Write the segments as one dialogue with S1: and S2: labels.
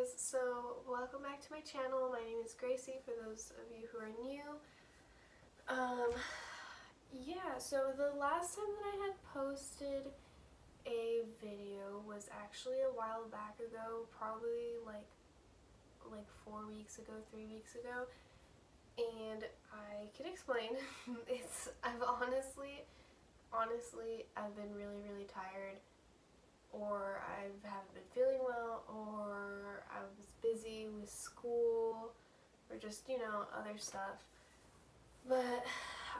S1: guys, so welcome back to my channel. My name is Gracie for those of you who are new. Yeah, so the last time that I had posted a video was actually a while back ago, probably like 4 weeks ago, 3 weeks ago, and I can explain. I've honestly I've been really tired, or I haven't been feeling well, or I was busy with school, or just, other stuff. But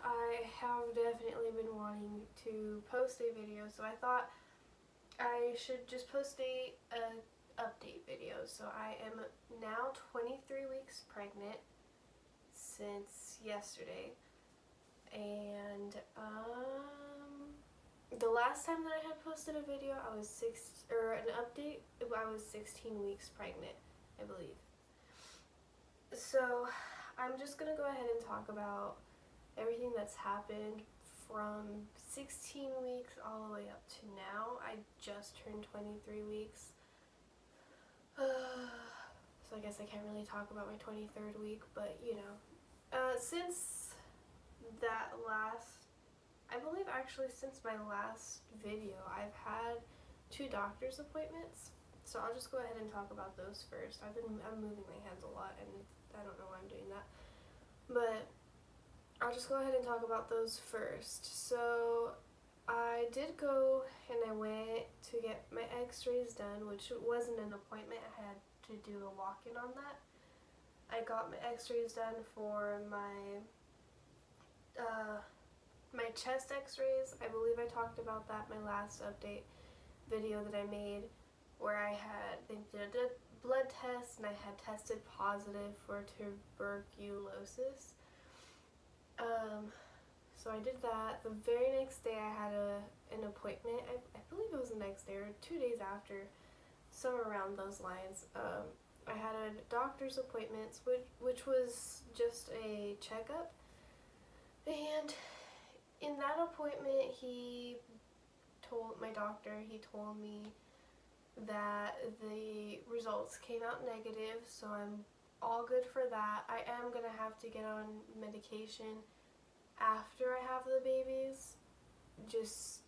S1: I have definitely been wanting to post a video, so I thought I should just post a update video. So I am now 23 weeks pregnant since yesterday, and the last time that I had posted a video, an update, I was 16 weeks pregnant, I believe. So I'm just gonna go ahead and talk about everything that's happened from 16 weeks all the way up to now. I just turned 23 weeks. So I guess I can't really talk about my 23rd week, but since that I believe actually since my last video, I've had 2 doctor's appointments. So I'll just go ahead and talk about those first. I'm moving my hands a lot, and I don't know why I'm doing that. But I'll just go ahead and talk about those first. So I did go and I went to get my x-rays done, which wasn't an appointment. I had to do a walk-in on that. I got my x-rays done for my chest x-rays. I believe I talked about that in my last update video that I made, where they did a blood test and I had tested positive for tuberculosis. So I did that. The very next day I had an appointment. I believe it was the next day or 2 days after, somewhere around those lines. I had a doctor's appointment, which was just a checkup. And in that appointment, he told me that the results came out negative, so I'm all good for that. I am going to have to get on medication after I have the babies, just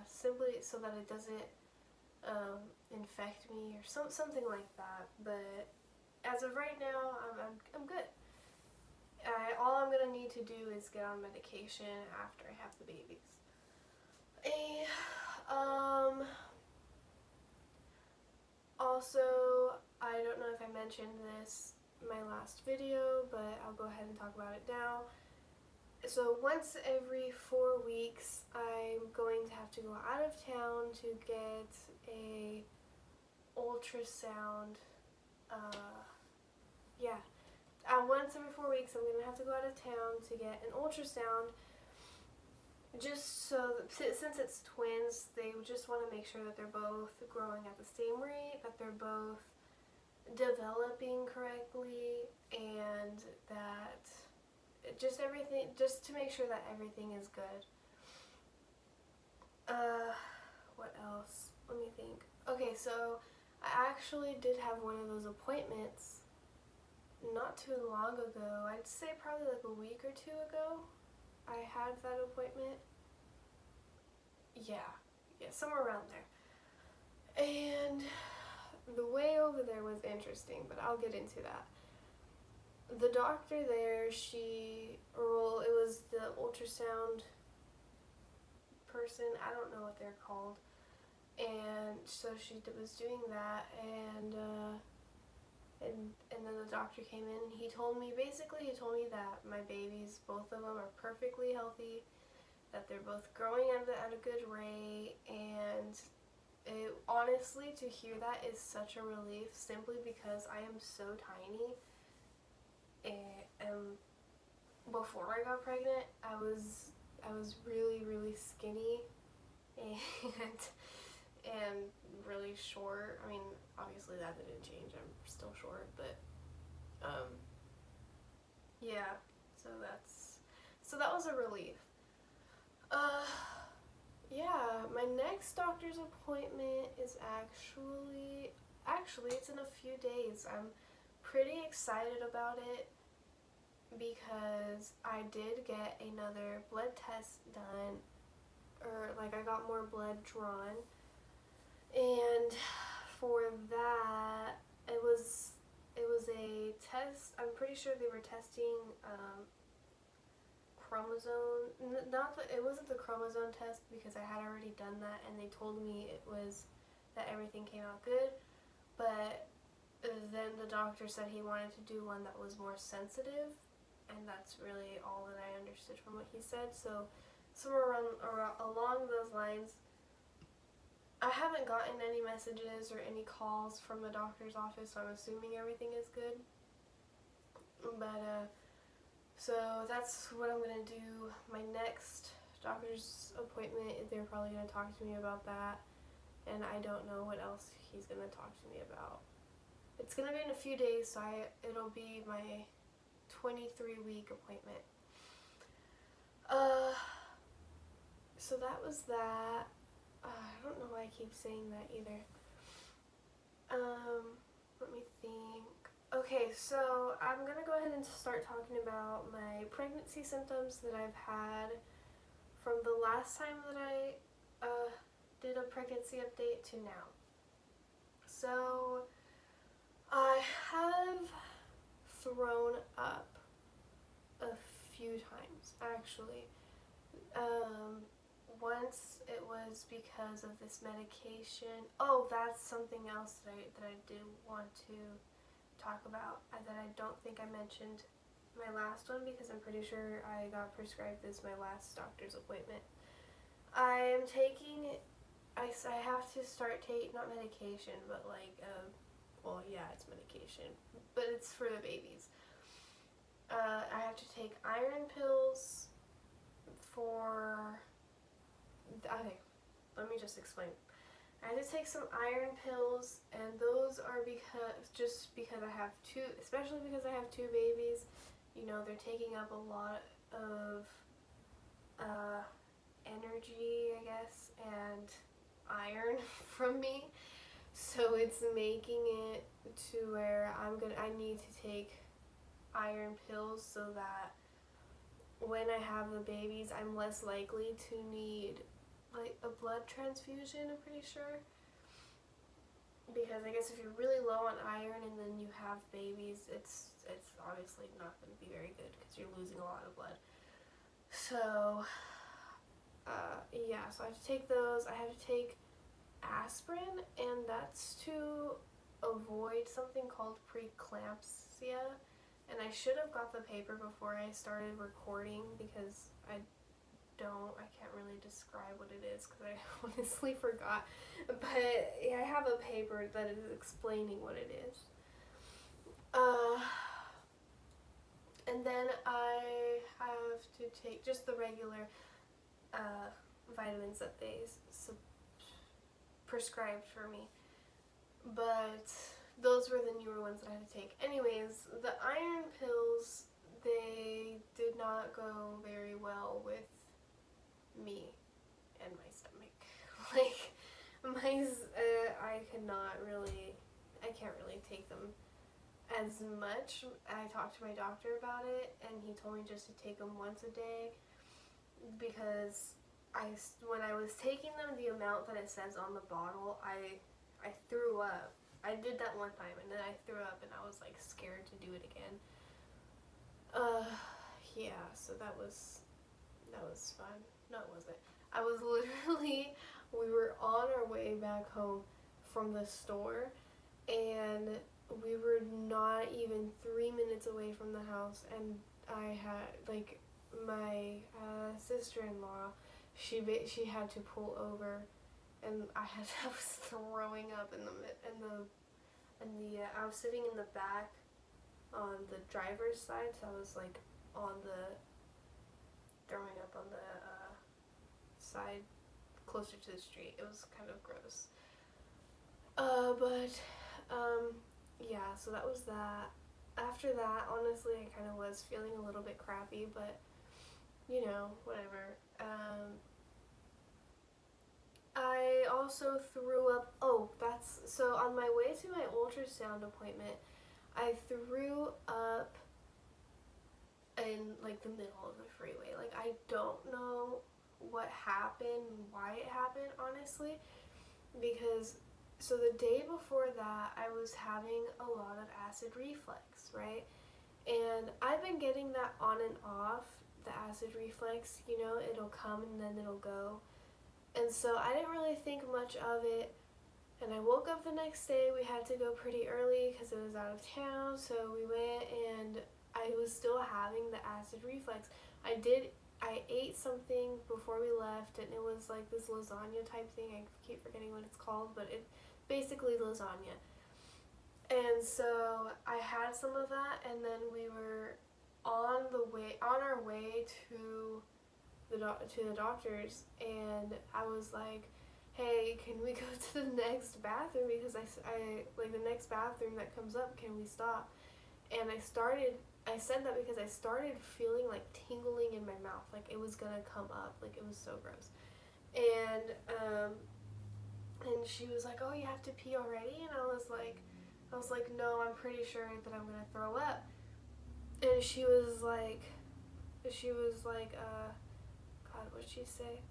S1: simply so that it doesn't infect me or something like that. But as of right now, I'm good. All I'm going to need to do is get on medication after I have the babies. Also, I don't know if I mentioned this in my last video, but I'll go ahead and talk about it now. So once every 4 weeks, I'm going to have to go out of town to get a ultrasound. Once every 4 weeks, I'm going to have to go out of town to get an ultrasound. Just so that, since it's twins, they just want to make sure that they're both growing at the same rate, that they're both developing correctly, and that just to make sure that everything is good. What else? Let me think. Okay, so I actually did have one of those appointments not too long ago. I'd say probably like a week or 2 ago. I had that appointment. Yeah, somewhere around there. And the way over there was interesting, but I'll get into that. The doctor there, it was the ultrasound person, I don't know what they're called. And so she was doing that, and then the doctor came in and he told me that my babies, both of them, are perfectly healthy, that they're both growing at a good rate. And honestly, to hear that is such a relief, simply because I am so tiny. And before I got pregnant, I was really skinny and really short. I mean, obviously that didn't change. I'm still short, but yeah. So that was a relief. Yeah, my next doctor's appointment is actually actually, it's in a few days. I'm pretty excited about it because I did get another blood test done, or like I got more blood drawn, and for that it was a test. I'm pretty sure they were testing chromosome. Not that it wasn't the chromosome test because I had already done that, and they told me it was that everything came out good. But then the doctor said he wanted to do one that was more sensitive, and that's really all that I understood from what he said. So somewhere around along those lines, I haven't gotten any messages or any calls from the doctor's office, so I'm assuming everything is good. But so that's what I'm gonna do. My next doctor's appointment, they're probably gonna talk to me about that, and I don't know what else he's gonna talk to me about. It's gonna be in a few days, so it'll be my 23-week appointment. So that was that. I don't know why I keep saying that either. Let me think. Okay, so I'm gonna go ahead and start talking about my pregnancy symptoms that I've had from the last time that I did a pregnancy update to now. So I have thrown up a few times, actually. Once it was because of this medication. Oh, that's something else that I do want to talk about that I don't think I mentioned my last one, because I'm pretty sure I got prescribed this my last doctor's appointment. I am taking, I have to start taking, not medication, but like, well, yeah, it's medication, but it's for the babies. I have to take iron pills for, okay, let me just explain. I had to take some iron pills, and those are because I have two, especially because I have two babies, you know, they're taking up a lot of energy, I guess, and iron from me. So it's making it to where I need to take iron pills so that when I have the babies, I'm less likely to need like a blood transfusion, I'm pretty sure. Because I guess if you're really low on iron and then you have babies, it's obviously not going to be very good because you're losing a lot of blood. So, yeah, so I have to take those. I have to take aspirin, and that's to avoid something called preeclampsia. And I should have got the paper before I started recording because I can't really describe what it is because I honestly forgot. But yeah, I have a paper that is explaining what it is. And then I have to take just the regular vitamins that they prescribed for me. But those were the newer ones that I had to take. Anyways, the iron pills, they did not go very well with me and my stomach. Like, I can't really take them as much. I talked to my doctor about it, and he told me just to take them once a day because when I was taking them, the amount that it says on the bottle, I threw up. I did that one time, and then I threw up, and I was like scared to do it again. Yeah, so that was fun. No, it wasn't. I was literally, we were on our way back home from the store, and we were not even 3 minutes away from the house, and I had, like, my sister-in-law, she had to pull over, and I was throwing up I was sitting in the back on the driver's side, so I was like throwing up on the side closer to the street. It was kind of gross. Yeah, so that was that. After that, honestly, I kind of was feeling a little bit crappy, but, you know, whatever. I also threw up, so on my way to my old ultrasound appointment, I threw up in like the middle of the freeway. Like, I don't know what happened, why it happened, honestly, because so the day before that I was having a lot of acid reflux, right? And I've been getting that on and off, the acid reflux, you know, it'll come and then it'll go. And so I didn't really think much of it. And I woke up the next day, we had to go pretty early because it was out of town, so we went and I was still having the acid reflux. I ate something before we left, and it was like this lasagna type thing. I keep forgetting what it's called, but it's basically lasagna. And so I had some of that, and then we were on our way to the doctors, and I was like, hey, can we go to the next bathroom, because I like the next bathroom that comes up, can we stop? And I said that because I started feeling like tingling in my mouth, like it was gonna come up, like it was so gross. And she was like, oh, you have to pee already? And I was like, no, I'm pretty sure that I'm gonna throw up. And she was like, God, what'd she say?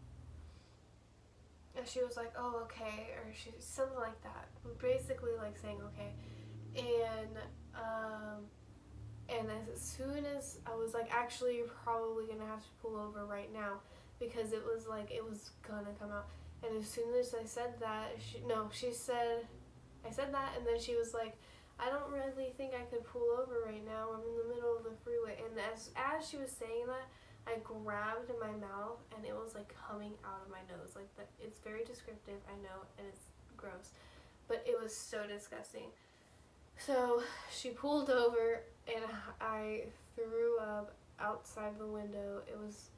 S1: And she was like, oh, okay, or something like that. Basically, like saying okay. And as soon as I was like, actually, you're probably gonna have to pull over right now, because it was gonna come out. And as soon as I said that, I said that, and then she was like, I don't really think I could pull over right now. I'm in the middle of the freeway. And as she was saying that, I grabbed my mouth, and it was like coming out of my nose. Like that, it's very descriptive, I know, and it's gross, but it was so disgusting. So she pulled over, and I threw up outside the window. It was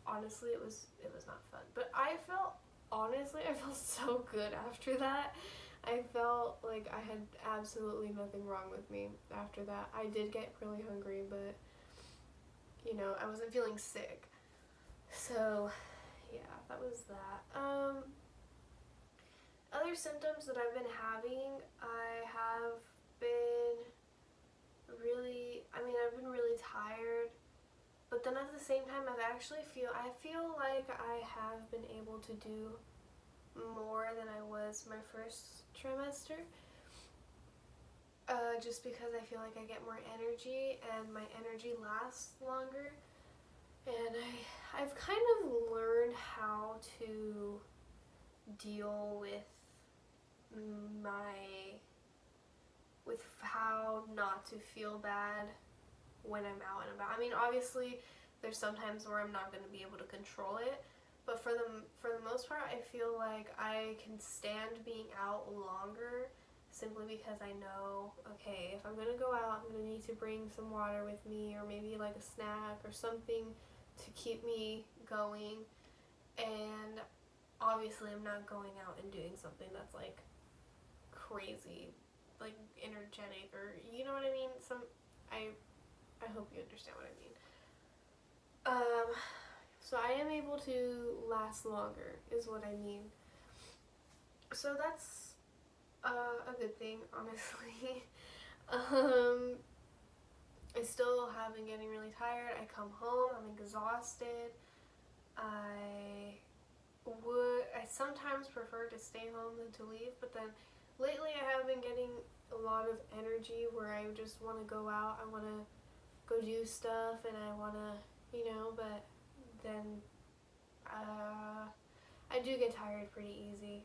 S1: honestly, it was not fun. But I felt so good after that. I felt like I had absolutely nothing wrong with me after that. I did get really hungry, but you know, I wasn't feeling sick. So yeah, that was that. Other symptoms that I've been having, I've been really tired, but then at the same time, I feel like I have been able to do more than I was my first trimester, just because I feel like I get more energy, and my energy lasts longer, and I've kind of learned how to deal with how not to feel bad when I'm out and about. I mean, obviously, there's some times where I'm not going to be able to control it, but for the most part, I feel like I can stand being out longer, simply because I know, okay, if I'm going to go out, I'm going to need to bring some water with me, or maybe like a snack or something to keep me going. And obviously, I'm not going out and doing something that's like crazy, like energetic, or you know what I mean. I hope you understand what I mean. So I am able to last longer, is what I mean. So that's a good thing, honestly. I still have been getting really tired. I come home, I'm exhausted. I sometimes prefer to stay home than to leave, but then lately I have been getting a lot of energy where I just want to go out, I want to go do stuff, and I want to, but then I do get tired pretty easy.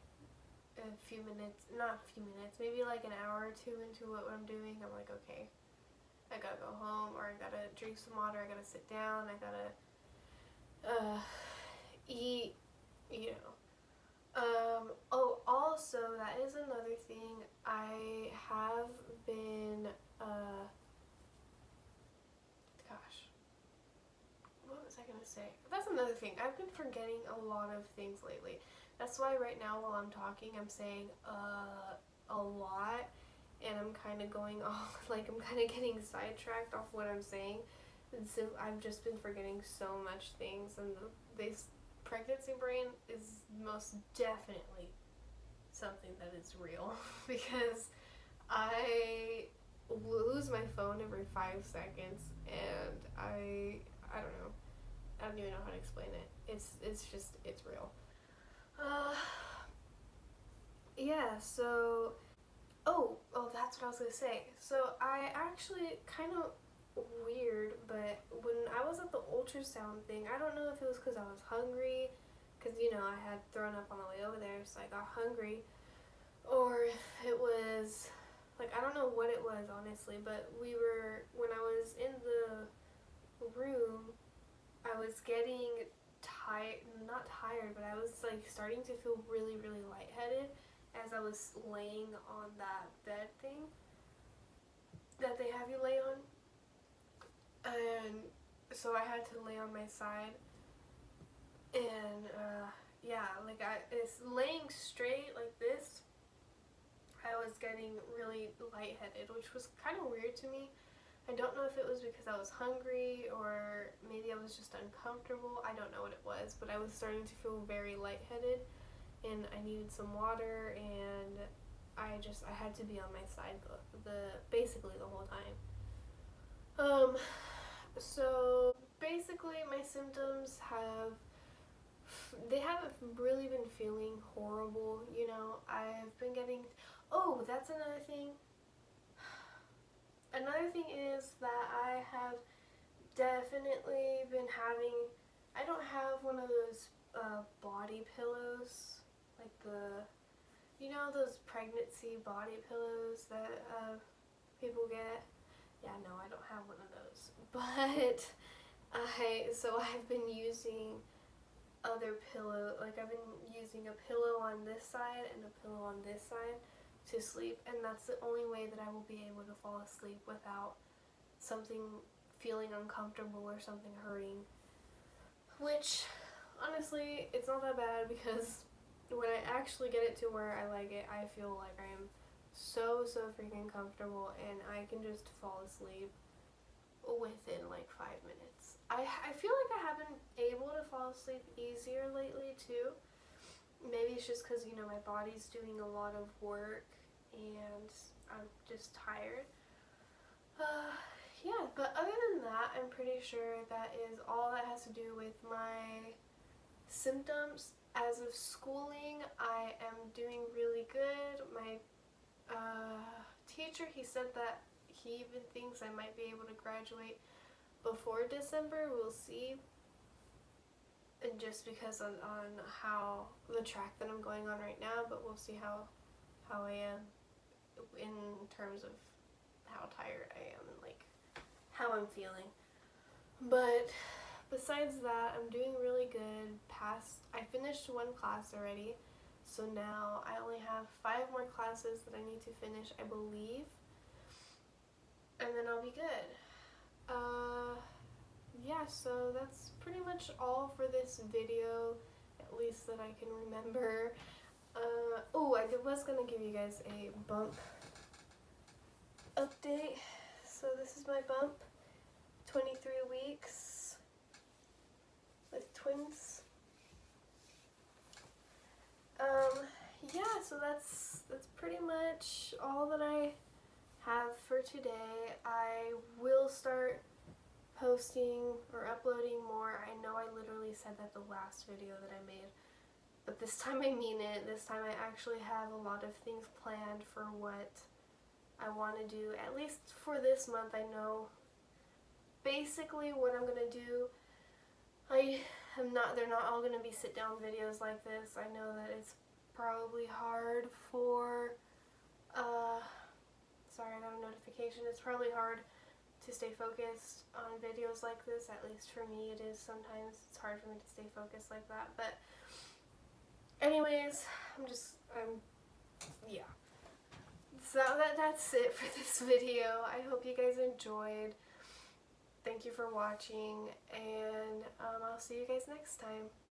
S1: Maybe like an hour or two into what I'm doing, I'm like, okay, I gotta go home, or I gotta drink some water, I gotta sit down, I gotta eat, also, that is another thing. I have been, what was I gonna say? That's another thing. I've been forgetting a lot of things lately. That's why right now while I'm talking, I'm saying, a lot, and I'm kind of going off, like I'm kind of getting sidetracked off what I'm saying. And so I've just been forgetting so much things, and this pregnancy brain is most definitely something that is real, because lose my phone every 5 seconds, and I don't know. I don't even know how to explain it. It's real. Yeah, so that's what I was gonna say. So I actually kind of weird, but when I was at the ultrasound thing, I don't know if it was because I was hungry, because I had thrown up on the way over there, so I got hungry, or if it was like, I don't know what it was honestly, but when I was in the room, I was getting not tired, but I was like starting to feel really, really lightheaded as I was laying on that bed thing that they have you lay on. And so I had to lay on my side, and yeah, like it's laying straight like this, I was getting really lightheaded, which was kind of weird to me. I don't know if it was because I was hungry or maybe I was just uncomfortable. I don't know what it was, but I was starting to feel very lightheaded, and I needed some water, and I had to be on my side basically the whole time. So basically my symptoms they haven't really been feeling horrible, I've been getting, that's another thing. Another thing is that I have definitely been I don't have one of those body pillows, like those pregnancy body pillows that people get. Yeah, no, I don't have one of those. But I've been using I've been using a pillow on this side and a pillow on this side to sleep, and that's the only way that I will be able to fall asleep without something feeling uncomfortable or something hurting. Which, honestly, it's not that bad, because when I actually get it to where I like it, I feel like I am so freaking comfortable, and I can just fall asleep within like 5 minutes. I feel like I have been able to fall asleep easier lately too. Maybe it's just because my body's doing a lot of work and I'm just tired. Yeah, but other than that, I'm pretty sure that is all that has to do with my symptoms. As of schooling, I am doing really good. My teacher, he said that he even thinks I might be able to graduate before December. We'll see. And just because on how the track that I'm going on right now, but we'll see how I am in terms of how tired I am and like how I'm feeling. But besides that, I'm doing really good. I finished one class already, so now I only have 5 more classes that I need to finish, I believe, and then I'll be good. Yeah, so that's pretty much all for this video, at least that I can remember. I was gonna give you guys a bump update. So this is my bump, 23 weeks with twins. Yeah, so that's pretty much all that I have for today. I will start posting or uploading more. I know I literally said that the last video that I made, but this time I mean it. This time I actually have a lot of things planned for what I want to do, at least for this month. I know basically what I'm going to do. They're not all going to be sit down videos like this. I know that it's probably hard for, sorry, I got a notification. It's probably hard to stay focused on videos like this. At least for me it is sometimes. It's hard for me to stay focused like that. But anyways, yeah. So that's it for this video. I hope you guys enjoyed. Thank you for watching, and I'll see you guys next time.